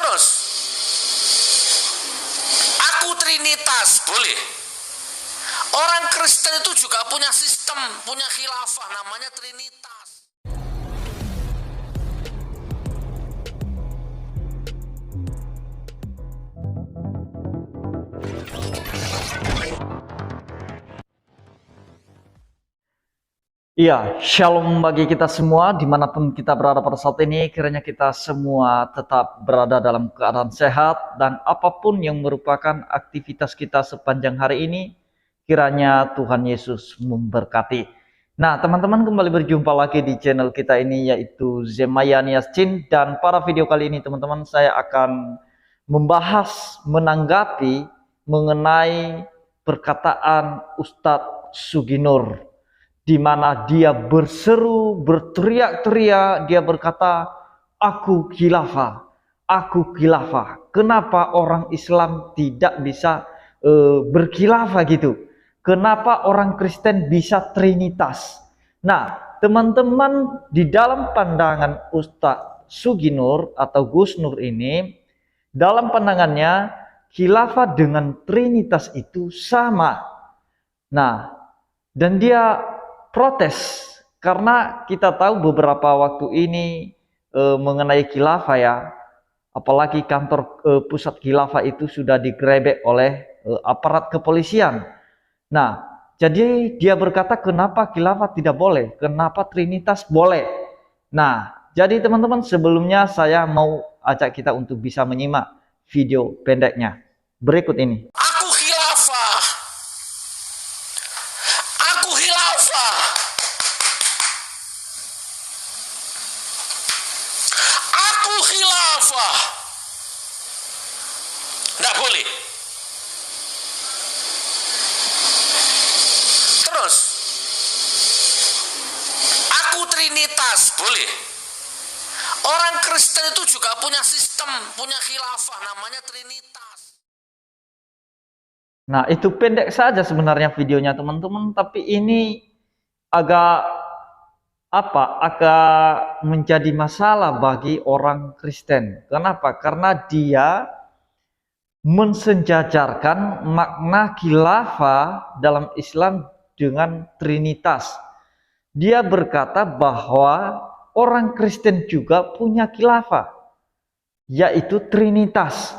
Terus, aku Trinitas, boleh. Orang Kristen itu juga punya sistem, punya khilafah, namanya Trinitas. Iya, shalom bagi kita semua dimanapun kita berada pada saat ini. Kiranya kita semua tetap berada dalam keadaan sehat dan apapun yang merupakan aktivitas kita sepanjang hari ini, kiranya Tuhan Yesus memberkati. Nah, teman-teman, kembali berjumpa lagi di channel kita ini, yaitu Zemayan Yasin. Dan pada video kali ini teman-teman, saya akan membahas, menanggapi mengenai perkataan Ustadz Suginur, di mana dia berseru, berteriak-teriak, dia berkata, aku khilafah, aku khilafah. Kenapa orang Islam tidak bisa berkhilafah gitu? Kenapa orang Kristen bisa trinitas? Nah, teman-teman, di dalam pandangan Ustadz Suginur atau Gus Nur ini, dalam pandangannya, khilafah dengan trinitas itu sama. Nah, dan dia protes karena kita tahu beberapa waktu ini mengenai khilafah ya, apalagi kantor pusat khilafah itu sudah digerebek oleh aparat kepolisian. Nah, jadi dia berkata kenapa khilafah tidak boleh, kenapa trinitas boleh. Nah, jadi teman-teman, sebelumnya saya mau ajak kita untuk bisa menyimak video pendeknya berikut ini. Aku khilafah, aku khilafah, aku khilafah. Nggak boleh. Terus, aku Trinitas, boleh. Orang Kristen itu juga punya sistem, punya khilafah, namanya Trinitas. Nah, itu pendek saja sebenarnya videonya teman-teman, tapi ini agak agak menjadi masalah bagi orang Kristen. Kenapa? Karena dia mensejajarkan makna khilafah dalam Islam dengan trinitas. Dia berkata bahwa orang Kristen juga punya khilafah, yaitu trinitas.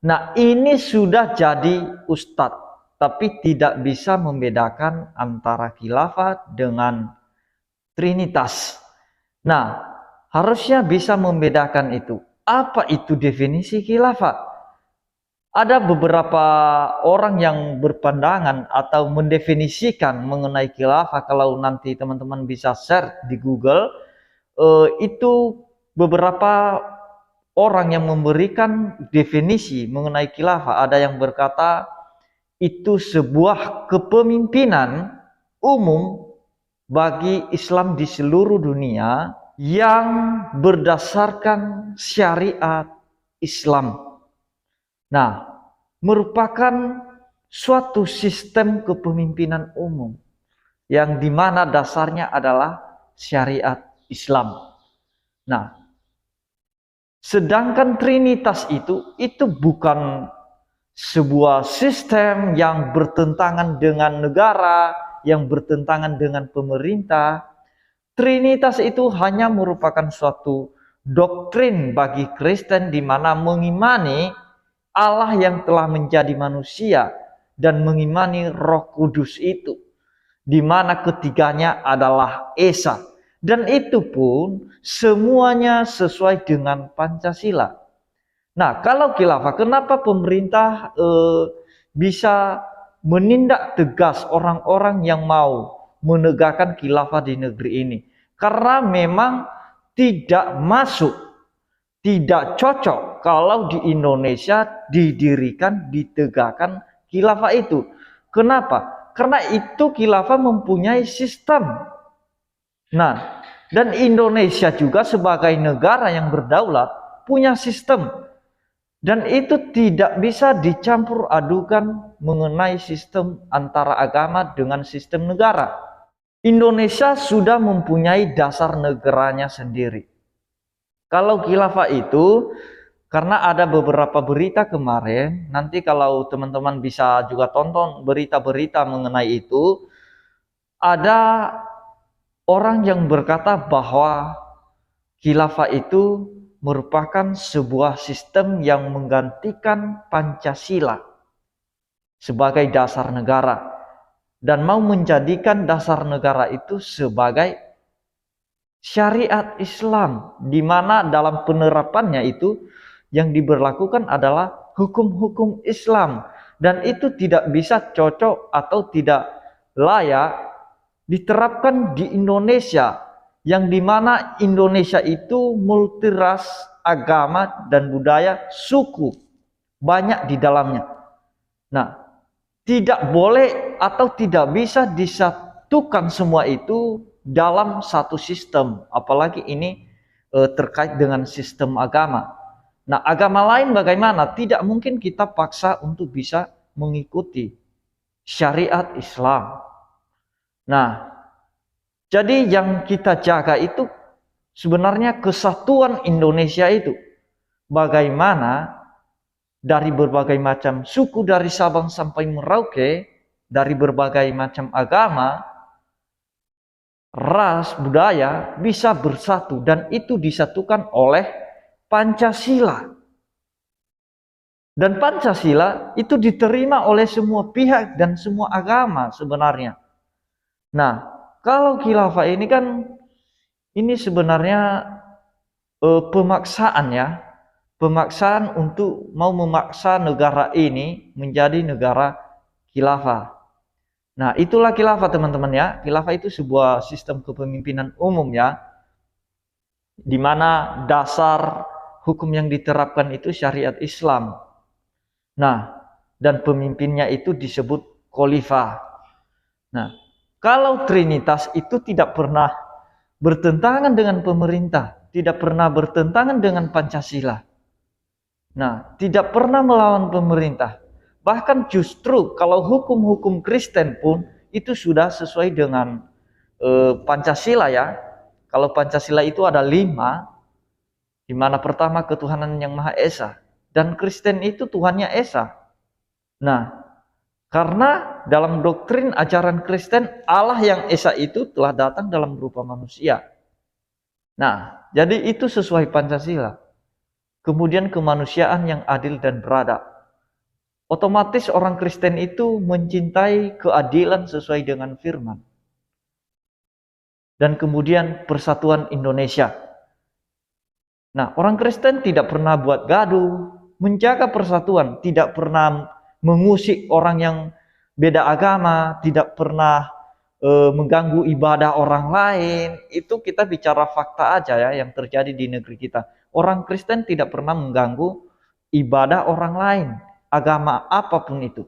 Nah, ini sudah jadi ustadz, tapi tidak bisa membedakan antara khilafah dengan trinitas. Nah, harusnya bisa membedakan itu. Apa itu definisi khilafah? Ada beberapa orang yang berpandangan atau mendefinisikan mengenai khilafah. Kalau nanti teman-teman bisa share di Google, itu beberapa orang yang memberikan definisi mengenai khilafah. Ada yang berkata itu sebuah kepemimpinan umum bagi Islam di seluruh dunia yang berdasarkan syariat Islam. Nah, merupakan suatu sistem kepemimpinan umum yang dimana dasarnya adalah syariat Islam. Nah, sedangkan trinitas itu bukan sebuah sistem yang bertentangan dengan negara, yang bertentangan dengan pemerintah. Trinitas itu hanya merupakan suatu doktrin bagi Kristen di mana mengimani Allah yang telah menjadi manusia dan mengimani Roh Kudus itu, di mana ketiganya adalah Esa. Dan itu pun semuanya sesuai dengan Pancasila. Nah, kalau khilafah, kenapa pemerintah bisa menindak tegas orang-orang yang mau menegakkan khilafah di negeri ini? Karena memang tidak masuk, tidak cocok kalau di Indonesia didirikan, ditegakkan khilafah itu. Kenapa? Karena itu khilafah mempunyai sistem. Nah, dan Indonesia juga sebagai negara yang berdaulat punya sistem. Dan itu tidak bisa dicampur adukan mengenai sistem antara agama dengan sistem negara. Indonesia sudah mempunyai dasar negaranya sendiri. Kalau khilafah itu Karena ada beberapa berita kemarin, nanti kalau teman-teman bisa juga tonton berita-berita mengenai itu, ada orang yang berkata bahwa khilafah itu merupakan sebuah sistem yang menggantikan Pancasila sebagai dasar negara dan mau menjadikan dasar negara itu sebagai syariat Islam, di mana dalam penerapannya itu yang diberlakukan adalah hukum-hukum Islam, dan itu tidak bisa cocok atau tidak layak diterapkan di Indonesia, yang dimana Indonesia itu multiras, agama dan budaya, suku banyak di dalamnya. Nah, tidak boleh atau tidak bisa disatukan semua itu dalam satu sistem, apalagi ini terkait dengan sistem agama. Nah, agama lain bagaimana? Tidak mungkin kita paksa untuk bisa mengikuti syariat Islam. Nah, jadi yang kita jaga itu sebenarnya kesatuan Indonesia itu. Bagaimana dari berbagai macam suku dari Sabang sampai Merauke, dari berbagai macam agama, ras, budaya bisa bersatu, dan itu disatukan oleh Pancasila. Dan Pancasila itu diterima oleh semua pihak dan semua agama sebenarnya. Nah, kalau khilafah ini kan ini sebenarnya pemaksaan ya. Pemaksaan untuk mau memaksa negara ini menjadi negara khilafah. Nah, itulah khilafah teman-teman ya. Khilafah itu sebuah sistem kepemimpinan umum ya, di mana dasar hukum yang diterapkan itu syariat Islam. Nah, dan pemimpinnya itu disebut khalifah. Nah, kalau Trinitas itu tidak pernah bertentangan dengan pemerintah, tidak pernah bertentangan dengan Pancasila. Nah, tidak pernah melawan pemerintah. Bahkan justru kalau hukum-hukum Kristen pun itu sudah sesuai dengan Pancasila ya. Kalau Pancasila itu ada 5, di mana pertama ketuhanan yang Maha Esa, dan Kristen itu Tuhannya Esa. Nah, karena dalam doktrin ajaran Kristen, Allah yang Esa itu telah datang dalam berupa manusia. Nah, jadi itu sesuai Pancasila. Kemudian kemanusiaan yang adil dan beradab. Otomatis orang Kristen itu mencintai keadilan sesuai dengan firman. Dan kemudian persatuan Indonesia. Nah, orang Kristen tidak pernah buat gaduh, menjaga persatuan, tidak pernah mengusik orang yang beda agama, tidak pernah mengganggu ibadah orang lain. Itu kita bicara fakta aja ya yang terjadi di negeri kita. Orang Kristen tidak pernah mengganggu ibadah orang lain, agama apapun itu.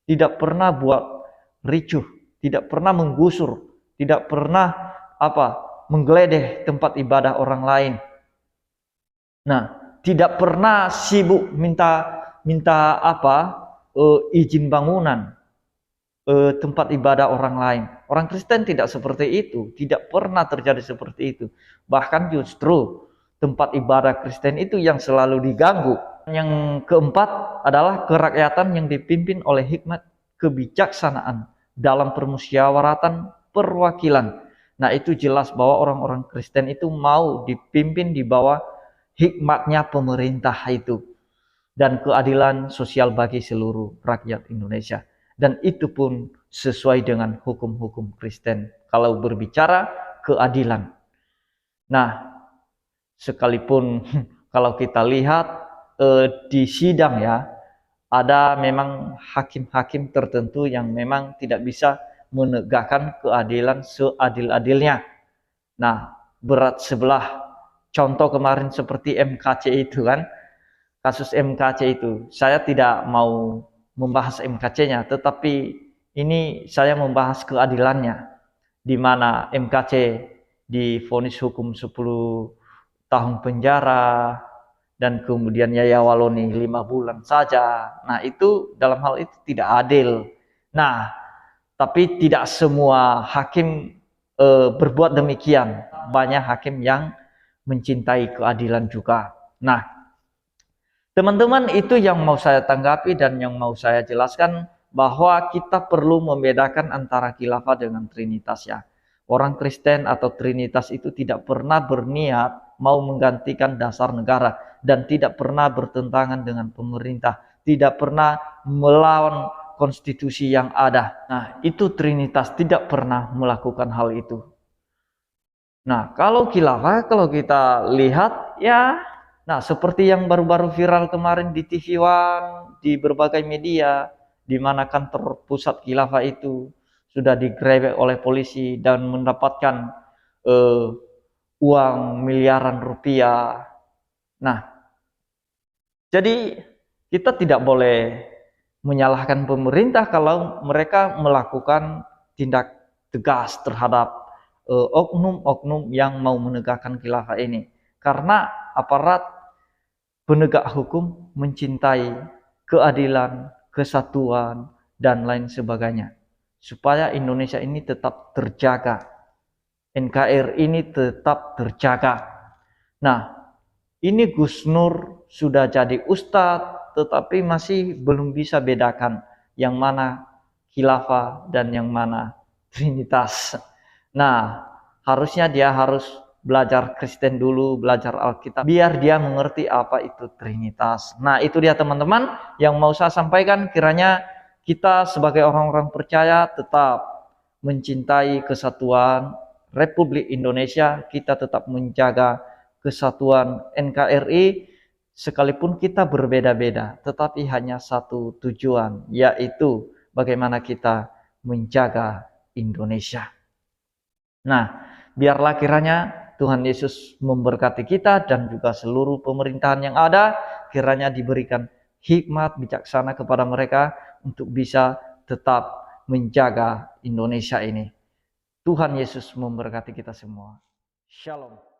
Tidak pernah buat ricuh, tidak pernah menggusur, tidak pernah menggeledah tempat ibadah orang lain. Nah, tidak pernah sibuk minta izin bangunan tempat ibadah orang lain. Orang Kristen tidak seperti itu, tidak pernah terjadi seperti itu. Bahkan justru tempat ibadah Kristen itu yang selalu diganggu. Yang keempat adalah kerakyatan yang dipimpin oleh hikmat kebijaksanaan dalam permusyawaratan perwakilan. Nah, itu jelas bahwa orang-orang Kristen itu mau dipimpin di bawah hikmatnya pemerintah itu, dan keadilan sosial bagi seluruh rakyat Indonesia. Dan itu pun sesuai dengan hukum-hukum Kristen kalau berbicara keadilan. Nah, sekalipun kalau kita lihat di sidang ya, ada memang hakim-hakim tertentu yang memang tidak bisa menegakkan keadilan seadil-adilnya. Nah, berat sebelah. Contoh kemarin seperti MKC itu kan, kasus MKC itu. Saya tidak mau membahas MKC-nya, tetapi ini saya membahas keadilannya, di mana MKC divonis hukum 10 tahun penjara, dan kemudian Yaya Waloni 5 bulan saja. Nah, itu dalam hal itu tidak adil. Nah, tapi tidak semua hakim berbuat demikian. Banyak hakim yang mencintai keadilan juga. Nah, Teman-teman, itu yang mau saya tanggapi dan yang mau saya jelaskan, bahwa kita perlu membedakan antara khilafah dengan trinitas ya. Orang Kristen atau trinitas itu tidak pernah berniat mau menggantikan dasar negara dan tidak pernah bertentangan dengan pemerintah, tidak pernah melawan konstitusi yang ada. Nah, itu trinitas tidak pernah melakukan hal itu. Nah, kalau khilafah, kalau kita lihat ya, nah seperti yang baru-baru viral kemarin di TV One, di berbagai media, di mana kantor pusat khilafah itu sudah digerebek oleh polisi dan mendapatkan uang miliaran rupiah. Nah, jadi kita tidak boleh menyalahkan pemerintah kalau mereka melakukan tindak tegas terhadap oknum-oknum yang mau menegakkan khilafah ini. Karena aparat penegak hukum mencintai keadilan, kesatuan, dan lain sebagainya. Supaya Indonesia ini tetap terjaga. NKRI ini tetap terjaga. Nah, ini Gus Nur sudah jadi ustadz, tetapi masih belum bisa bedakan yang mana khilafah dan yang mana trinitas. Nah, harusnya dia harus belajar Kristen dulu, belajar Alkitab, biar dia mengerti apa itu Trinitas. Nah, itu dia teman-teman yang mau saya sampaikan. Kiranya kita sebagai orang-orang percaya tetap mencintai kesatuan Republik Indonesia, kita tetap menjaga kesatuan NKRI, sekalipun kita berbeda-beda, tetapi hanya satu tujuan, yaitu bagaimana kita menjaga Indonesia. Nah, biarlah kiranya Tuhan Yesus memberkati kita dan juga seluruh pemerintahan yang ada, kiranya diberikan hikmat bijaksana kepada mereka untuk bisa tetap menjaga Indonesia ini. Tuhan Yesus memberkati kita semua. Shalom.